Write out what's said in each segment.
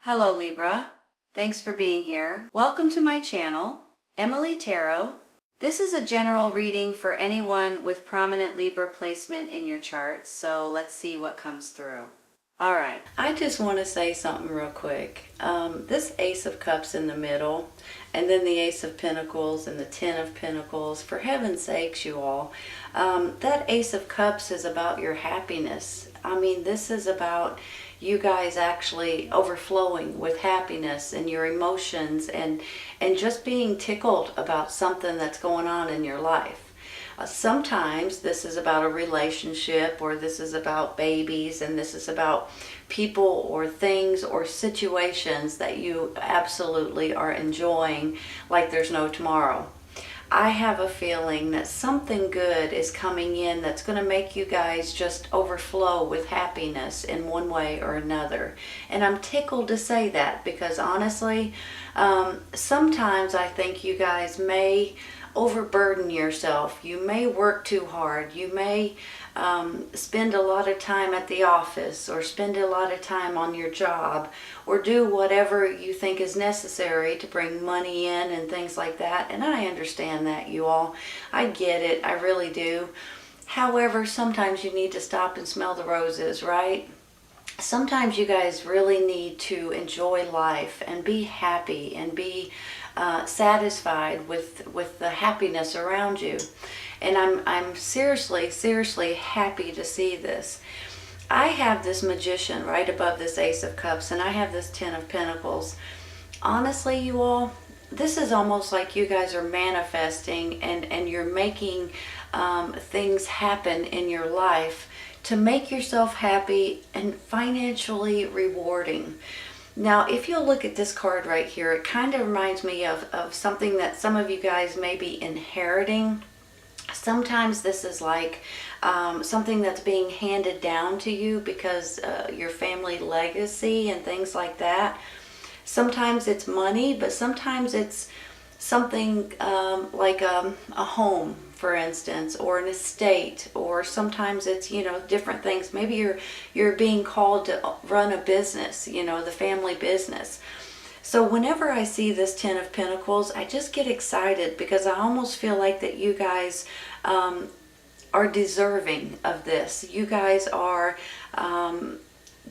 Hello Libra, thanks for being here. Welcome to my channel, Emily Tarot. This is a general reading for anyone with prominent Libra placement in your chart, so let's see what comes through. Alright, I just want to say something real quick. This Ace of Cups in the middle, and then the Ace of Pentacles and the Ten of Pentacles, for heaven's sakes you all, that Ace of Cups is about your happiness. I mean, this is about you guys actually overflowing with happiness and your emotions and just being tickled about something that's going on in your life. Sometimes this is about a relationship, or this is about babies, and this is about people or things or situations that you absolutely are enjoying like there's no tomorrow. I have a feeling that something good is coming in that's going to make you guys just overflow with happiness in one way or another. And I'm tickled to say that because honestly, sometimes I think you guys may overburden yourself. You may work too hard. You may spend a lot of time at the office, or spend a lot of time on your job, or do whatever you think is necessary to bring money in and things like that. And I understand that, you all. I get it. I really do. However, sometimes you need to stop and smell the roses, right? Sometimes you guys really need to enjoy life and be happy and be satisfied with the happiness around you. And I'm seriously happy to see this. I have this Magician right above this Ace of Cups, and I have this Ten of Pentacles. Honestly, you all, this is almost like you guys are manifesting and you're making things happen in your life to make yourself happy and financially rewarding. Now, if you'll look at this card right here, it kind of reminds me of something that some of you guys may be inheriting. Sometimes this is like something that's being handed down to you because your family legacy and things like that. Sometimes it's money, but sometimes it's something like a home, for instance, or an estate, or sometimes it's, you know, different things. Maybe you're being called to run a business, you know, the family business. So whenever I see this Ten of Pentacles, I just get excited because I almost feel like that you guys are deserving of this. You guys are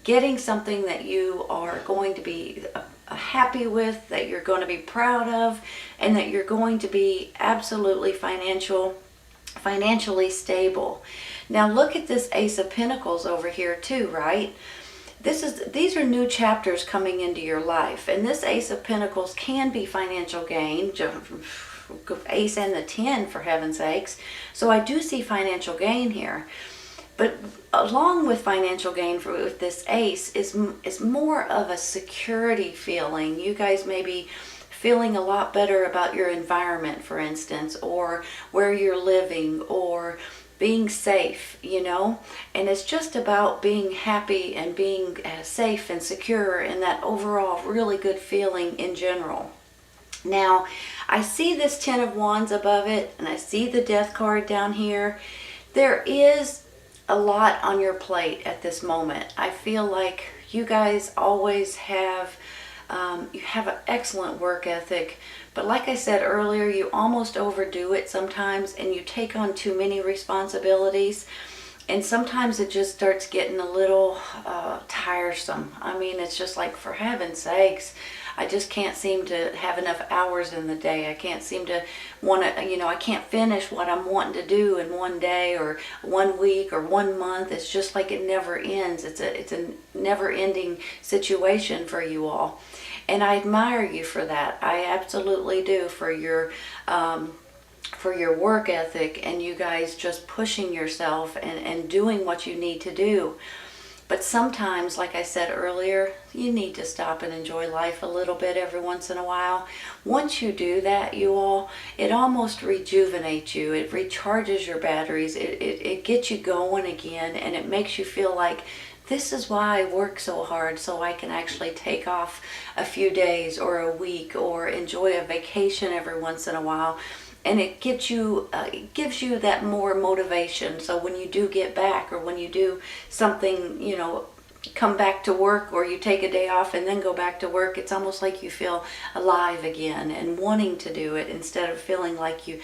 getting something that you are going to be happy with, that you're going to be proud of, and that you're going to be absolutely financially stable. Now look at this Ace of Pentacles over here too, right? These are new chapters coming into your life, and this Ace of Pentacles can be financial gain. Ace and the 10, for heaven's sakes. So I do see financial gain here. But along with financial gain with this Ace is more of a security feeling. You guys may be feeling a lot better about your environment, for instance, or where you're living, or being safe, you know. And it's just about being happy and being safe and secure, and that overall really good feeling in general. Now, I see this Ten of Wands above it, and I see the Death card down here. There is a lot on your plate at this moment. I feel like you guys always have, you have an excellent work ethic, but like I said earlier, you almost overdo it sometimes, and you take on too many responsibilities, and sometimes it just starts getting a little tiresome. I mean, it's just like, for heaven's sakes, I just can't seem to have enough hours in the day. I can't seem to want to, you know, I can't finish what I'm wanting to do in one day or 1 week or 1 month. It's just like it never ends. It's a never-ending situation for you all. And I admire you for that. I absolutely do, for your work ethic and you guys just pushing yourself and doing what you need to do. But sometimes, like I said earlier, you need to stop and enjoy life a little bit every once in a while. Once you do that, you all, it almost rejuvenates you. It recharges your batteries. It gets you going again, and it makes you feel like, this is why I work so hard, so I can actually take off a few days or a week, or enjoy a vacation every once in a while. And it gives you that more motivation. So when you do get back, or when you do something, you know, come back to work, or you take a day off and then go back to work, it's almost like you feel alive again and wanting to do it, instead of feeling like you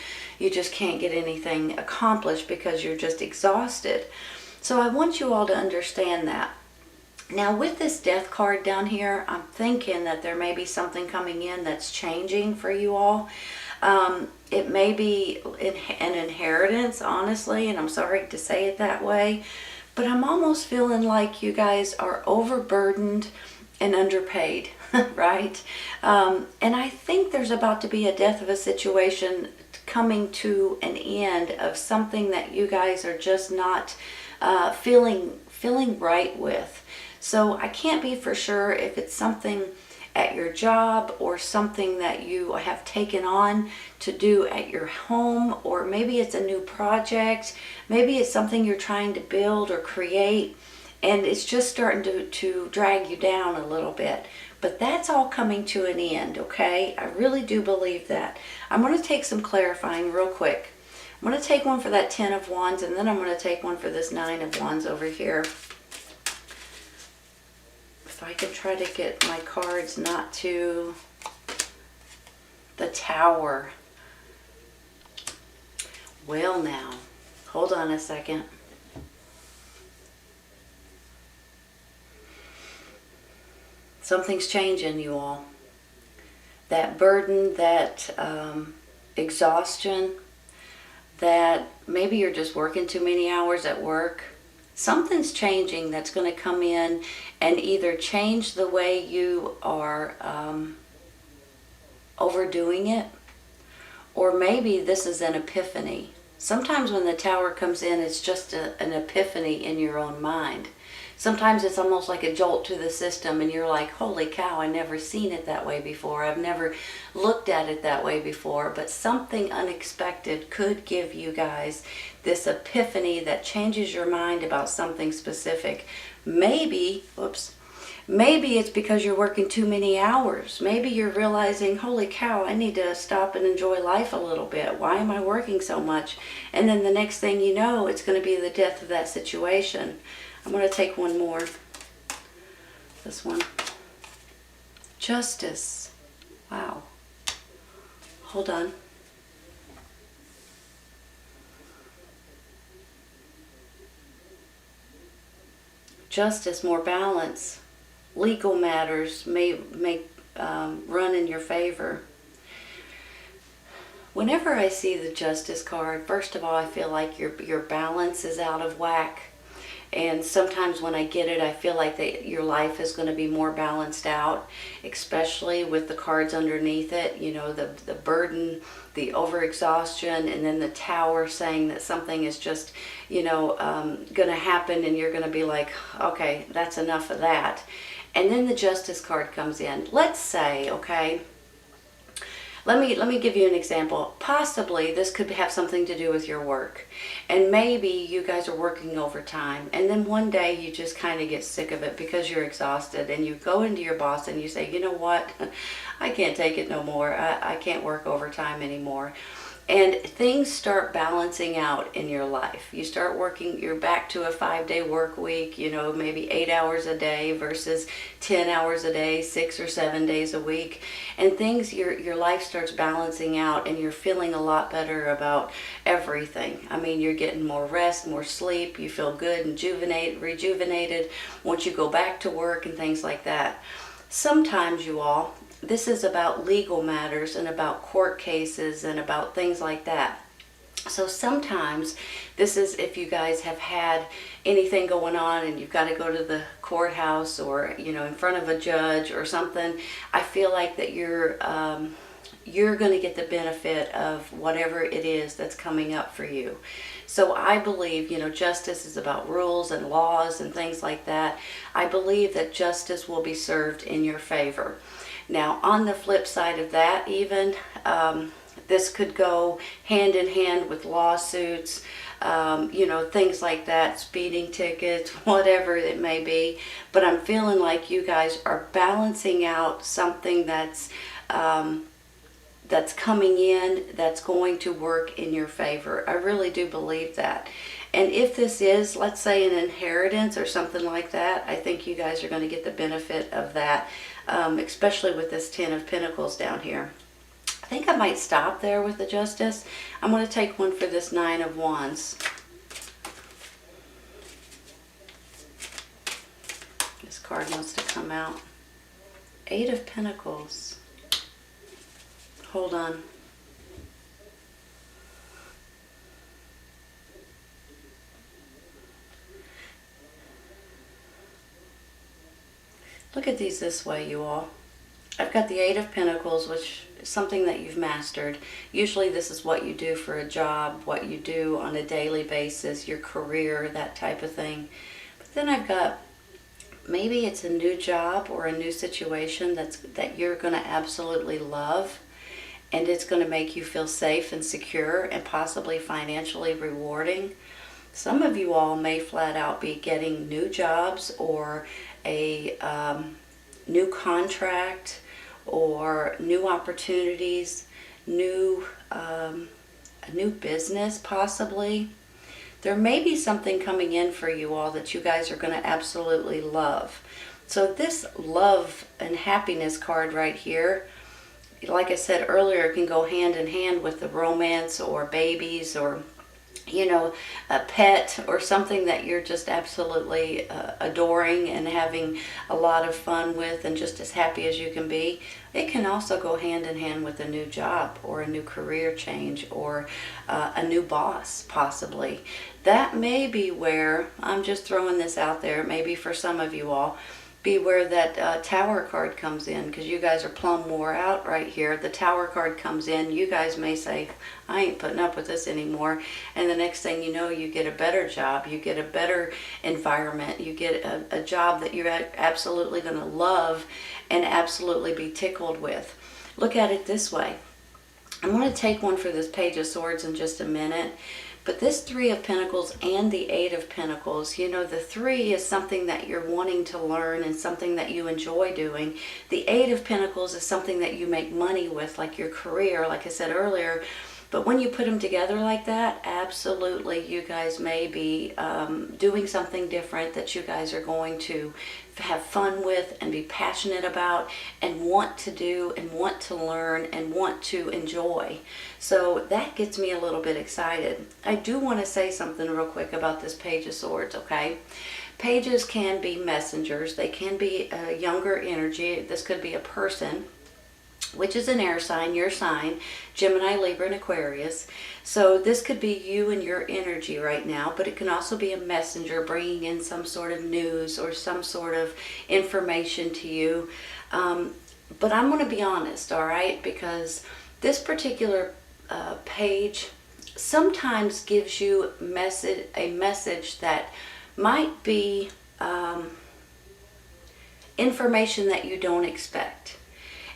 just can't get anything accomplished because you're just exhausted. So I want you all to understand that. Now with this death card down here, I'm thinking that there may be something coming in that's changing for you all. It may be an inheritance, honestly, and I'm sorry to say it that way, but I'm almost feeling like you guys are overburdened and underpaid, right? And I think there's about to be a death of a situation coming to an end of something that you guys are just not feeling right with. So I can't be for sure if it's something at your job or something that you have taken on to do at your home, or maybe it's a new project, maybe it's something you're trying to build or create, and it's just starting to drag you down a little bit. But that's all coming to an end, okay? I really do believe that. I'm going to take some clarifying real quick. I'm going to take one for that 10 of Wands, and then I'm going to take one for this 9 of Wands over here. If I could try to get my cards not to the Tower. Well now, hold on a second. Something's changing, you all. That burden, that exhaustion, that maybe you're just working too many hours at work. Something's changing that's going to come in and either change the way you are overdoing it, or maybe this is an epiphany. Sometimes when the Tower comes in, it's just an epiphany in your own mind. Sometimes it's almost like a jolt to the system, and you're like, holy cow, I've never seen it that way before. I've never looked at it that way before. But something unexpected could give you guys this epiphany that changes your mind about something specific. Maybe, maybe it's because you're working too many hours. Maybe you're realizing, holy cow, I need to stop and enjoy life a little bit. Why am I working so much? And then the next thing you know, it's going to be the death of that situation. I'm going to take one more. This one. Justice. Wow. Hold on. Justice, more balance. Legal matters may run in your favor. Whenever I see the Justice card, first of all, I feel like your balance is out of whack. And sometimes when I get it, I feel like that your life is going to be more balanced out, especially with the cards underneath it. You know, the burden, the overexhaustion, and then the Tower saying that something is just, you know, going to happen, and you're going to be like, okay, that's enough of that. And then the Justice card comes in. Let's say, okay, let me give you an example. Possibly this could have something to do with your work. And maybe you guys are working overtime, and then one day you just kind of get sick of it because you're exhausted, and you go into your boss and you say, you know what, I can't take it no more. I can't work overtime anymore. And things start balancing out in your life. You start working, you're back to a 5-day work week, you know, maybe 8 hours a day versus 10 hours a day, 6 or 7 days a week. And things, your life starts balancing out, and you're feeling a lot better about everything. I mean, you're getting more rest, more sleep, you feel good and rejuvenated once you go back to work and things like that. Sometimes, you all, this is about legal matters and about court cases and about things like that. So sometimes this is if you guys have had anything going on and you've got to go to the courthouse, or, you know, in front of a judge or something. I feel like that you're going to get the benefit of whatever it is that's coming up for you. So I believe, you know, justice is about rules and laws and things like that. I believe that justice will be served in your favor. Now, on the flip side of that, even, this could go hand in hand with lawsuits, you know, things like that, speeding tickets, whatever it may be. But I'm feeling like you guys are balancing out something that's coming in, that's going to work in your favor. I really do believe that. And if this is, let's say, an inheritance or something like that, I think you guys are going to get the benefit of that, especially with this Ten of Pentacles down here. I think I might stop there with the Justice. I'm going to take one for this Nine of Wands. This card wants to come out. Eight of Pentacles. Hold on. Look at these this way, you all. I've got the Eight of Pentacles, which is something that you've mastered. Usually this is what you do for a job, what you do on a daily basis, your career, that type of thing. But then I've got, maybe it's a new job or a new situation that you're going to absolutely love. And it's going to make you feel safe and secure and possibly financially rewarding. Some of you all may flat out be getting new jobs or a new contract or new opportunities, a new business possibly. There may be something coming in for you all that you guys are going to absolutely love. So this love and happiness card right here, like I said earlier, it can go hand in hand with the romance or babies or, you know, a pet or something that you're just absolutely adoring and having a lot of fun with and just as happy as you can be. It can also go hand in hand with a new job or a new career change or a new boss possibly. That may be where, I'm just throwing this out there, maybe for some of you all, be where that Tower card comes in, because you guys are plumb wore out right here. The Tower card comes in, you guys may say, I ain't putting up with this anymore, and the next thing you know, you get a better job, you get a better environment, you get a job that you're absolutely going to love and absolutely be tickled with. Look at it this way. I'm going to take one for this Page of Swords in just a minute. But this Three of Pentacles and the Eight of Pentacles, you know, the three is something that you're wanting to learn and something that you enjoy doing. The Eight of Pentacles is something that you make money with, like your career, like I said earlier. But when you put them together like that, absolutely, you guys may be doing something different that you guys are going to have fun with and be passionate about and want to do and want to learn and want to enjoy. So that gets me a little bit excited. I do want to say something real quick about this Page of Swords, okay? Pages can be messengers. They can be a younger energy. This could be a person, which is an air sign, your sign, Gemini, Libra, and Aquarius. So this could be you and your energy right now, but it can also be a messenger bringing in some sort of news or some sort of information to you. But I'm going to be honest, all right, because this particular page sometimes gives you a message that might be information that you don't expect.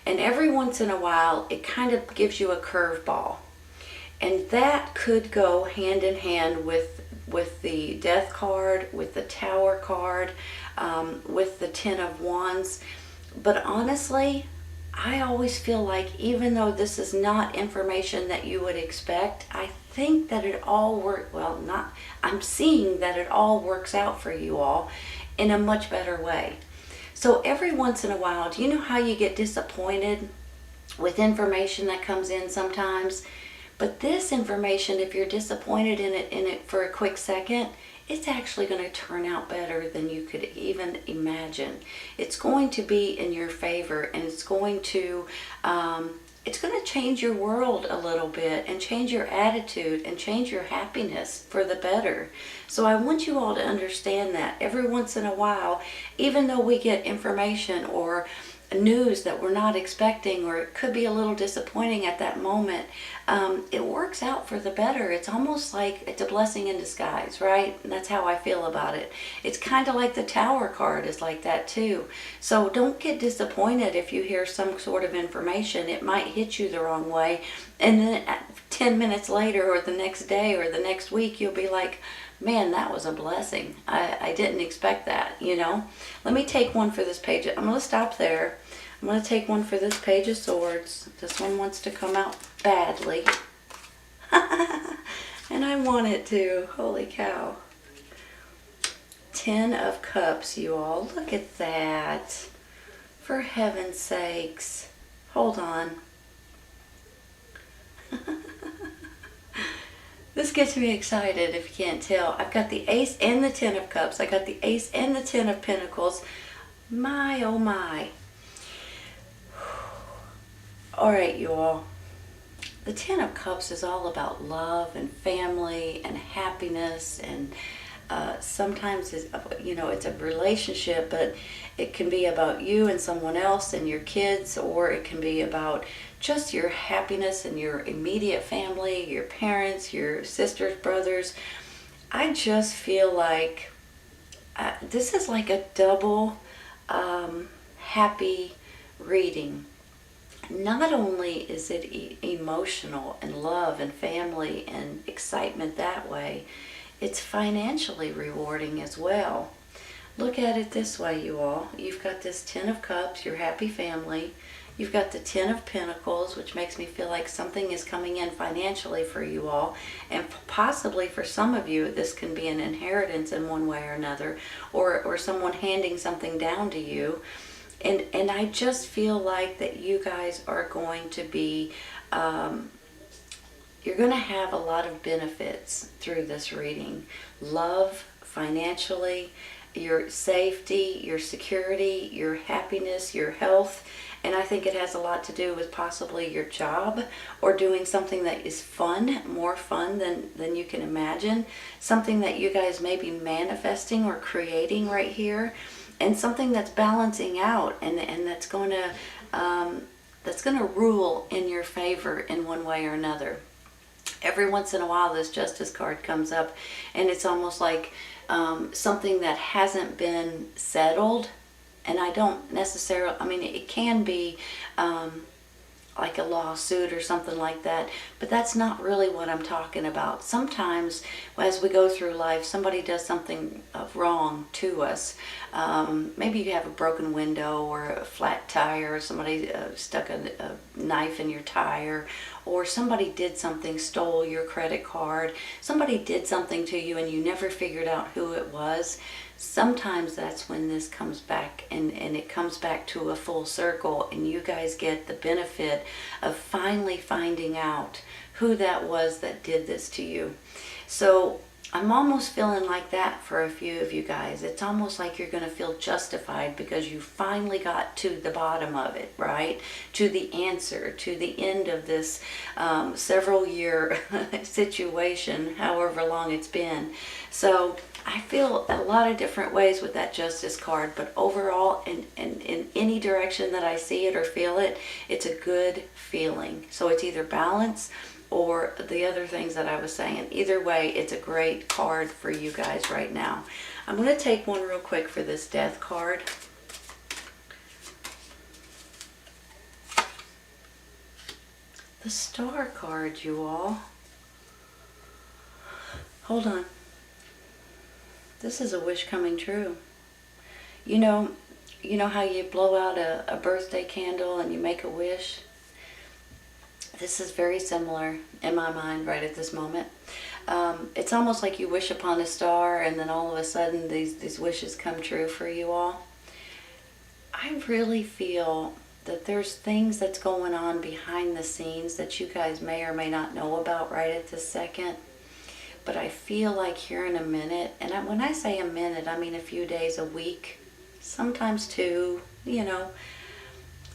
And every once in a while, it kind of gives you a curveball. And that could go hand in hand with the Death card, with the Tower card, with the Ten of Wands. But honestly, I always feel like even though this is not information that you would expect, I think that it all I'm seeing that it all works out for you all in a much better way. So every once in a while, do you know how you get disappointed with information that comes in sometimes? But this information, if you're disappointed in it for a quick second, it's actually going to turn out better than you could even imagine. It's going to be in your favor, and it's going to change your world a little bit and change your attitude and change your happiness for the better. So I want you all to understand that every once in a while, even though we get information or news that we're not expecting, or it could be a little disappointing at that moment, it works out for the better. It's almost like it's a blessing in disguise, right? And that's how I feel about it. It's kind of like the Tower card is like that too. So don't get disappointed if you hear some sort of information. It might hit you the wrong way, and then 10 minutes later or the next day or the next week, you'll be like, man, that was a blessing. I didn't expect that, you know. Let me take one for this page. I'm going to stop there. I'm going to take one for this Page of Swords. This one wants to come out badly. And I want it to. Holy cow. 10 of Cups, you all. Look at that. For heaven's sakes. Hold on. This gets me excited if you can't tell. I've got the Ace and the 10 of Cups. I got the Ace and the 10 of Pentacles. My, oh my. All right, you all. The 10 of Cups is all about love and family and happiness, and sometimes it's, it's a relationship, but it can be about you and someone else and your kids, or it can be about just your happiness and your immediate family, your parents, your sisters, brothers. I just feel like this is like a double happy reading. Not only is it emotional and love and family and excitement that way, it's financially rewarding as well. Look at it this way, you all. You've got this 10 of Cups, your happy family. You've got the 10 of Pentacles, which makes me feel like something is coming in financially for you all. And possibly for some of you, this can be an inheritance in one way or another, or someone handing something down to you. And I just feel like that you guys are going to be, you're going to have a lot of benefits through this reading. Love, financially, your safety, your security, your happiness, your health. And I think it has a lot to do with possibly your job, or doing something that is fun, more fun than you can imagine. Something that you guys may be manifesting or creating right here. And something that's balancing out, and that's going to rule in your favor in one way or another. Every once in a while, this Justice card comes up, and it's almost like something that hasn't been settled. And I don't necessarily, I mean, it can be like a lawsuit or something like that, but that's not really what I'm talking about. Sometimes as we go through life, somebody does something wrong to us. Maybe you have a broken window or a flat tire, or somebody stuck a knife in your tire, or somebody did something, stole your credit card. Somebody did something to you and you never figured out who it was. Sometimes that's when this comes back, and it comes back to a full circle, and you guys get the benefit of finally finding out who that was that did this to you. So I'm almost feeling like that for a few of you guys. It's almost like you're going to feel justified because you finally got to the bottom of it, right? To the answer, to the end of this several year situation, however long it's been. So I feel a lot of different ways with that Justice card, but overall, in any direction that I see it or feel it, it's a good feeling. So it's either balance or the other things that I was saying. Either way, it's a great card for you guys right now. I'm going to take one real quick for this Death card. The Star card, you all. Hold on. This is a wish coming true. You know how you blow out a birthday candle and you make a wish? This is very similar in my mind right at this moment. It's almost like you wish upon a star, and then all of a sudden these wishes come true for you all. I really feel that there's things that's going on behind the scenes that you guys may or may not know about right at this second. But I feel like here in a minute, and when I say a minute, I mean a few days, a week, sometimes two,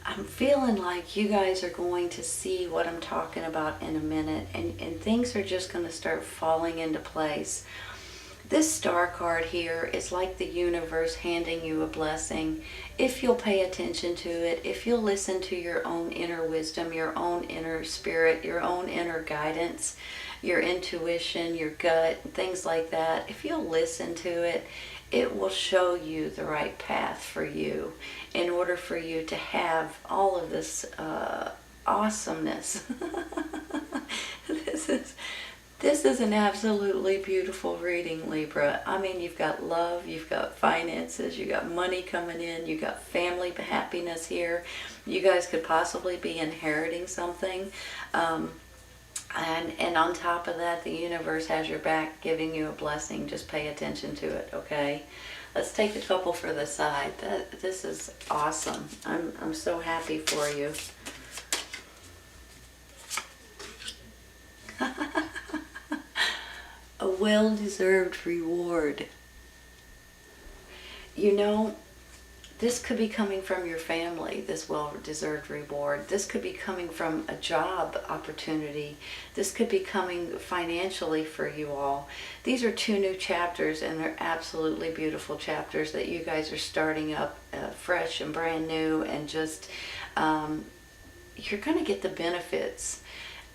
I'm feeling like you guys are going to see what I'm talking about in a minute, and things are just going to start falling into place. This Star card here is like the universe handing you a blessing. If you'll pay attention to it, if you'll listen to your own inner wisdom, your own inner spirit, your own inner guidance, your intuition, your gut, things like that, if you'll listen to it, it will show you the right path for you in order for you to have all of this awesomeness. This is an absolutely beautiful reading, Libra. I mean, you've got love, you've got finances, you've got money coming in, you've got family happiness here. You guys could possibly be inheriting something. And on top of that, the universe has your back, giving you a blessing. Just pay attention to it, okay? Let's take a couple for the side. This is awesome. I'm so happy for you. A well-deserved reward. You know, this could be coming from your family, this well-deserved reward. This could be coming from a job opportunity. This could be coming financially for you all. These are 2 new chapters, and they're absolutely beautiful chapters that you guys are starting up fresh and brand new, and just, you're going to get the benefits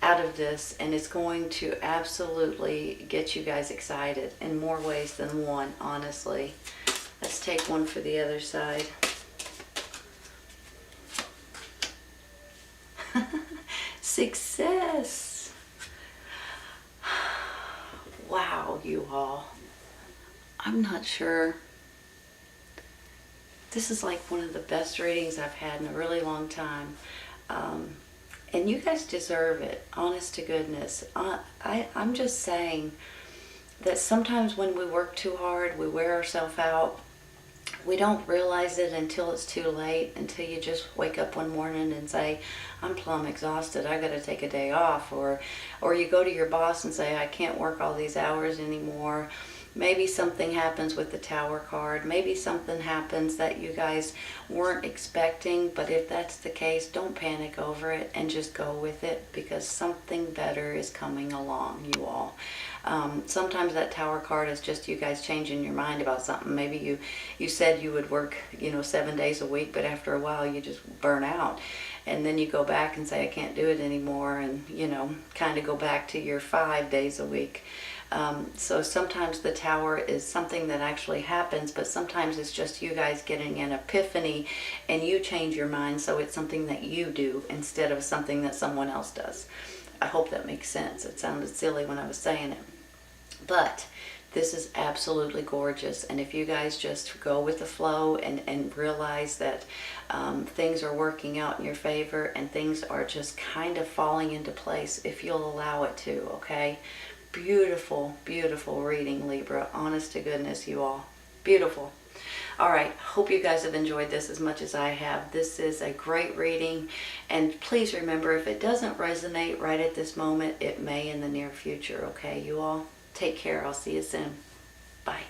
out of this, and it's going to absolutely get you guys excited in more ways than one, honestly. Let's take one for the other side. Success. Wow, you all. I'm not sure. This is like one of the best readings I've had in a really long time. And you guys deserve it, honest to goodness. I'm just saying that sometimes when we work too hard, we wear ourselves out. We don't realize it until it's too late, until you just wake up one morning and say, I'm plumb exhausted, I gotta take a day off. Or you go to your boss and say, I can't work all these hours anymore. Maybe something happens with the Tower card. Maybe something happens that you guys weren't expecting. But if that's the case, don't panic over it and just go with it, because something better is coming along, you all. Sometimes that Tower card is just you guys changing your mind about something. Maybe you said you would work, 7 days a week, but after a while you just burn out. And then you go back and say, I can't do it anymore, and, kind of go back to your 5 days a week. So sometimes the Tower is something that actually happens, but sometimes it's just you guys getting an epiphany and you change your mind, so it's something that you do instead of something that someone else does. I hope that makes sense. It sounded silly when I was saying it. But this is absolutely gorgeous, and if you guys just go with the flow and realize that things are working out in your favor and things are just kind of falling into place, if you'll allow it to, okay? Beautiful, beautiful reading, Libra. Honest to goodness, you all. Beautiful. All right, hope you guys have enjoyed this as much as I have. This is a great reading, and please remember, if it doesn't resonate right at this moment, it may in the near future, okay, you all? Take care. I'll see you soon. Bye.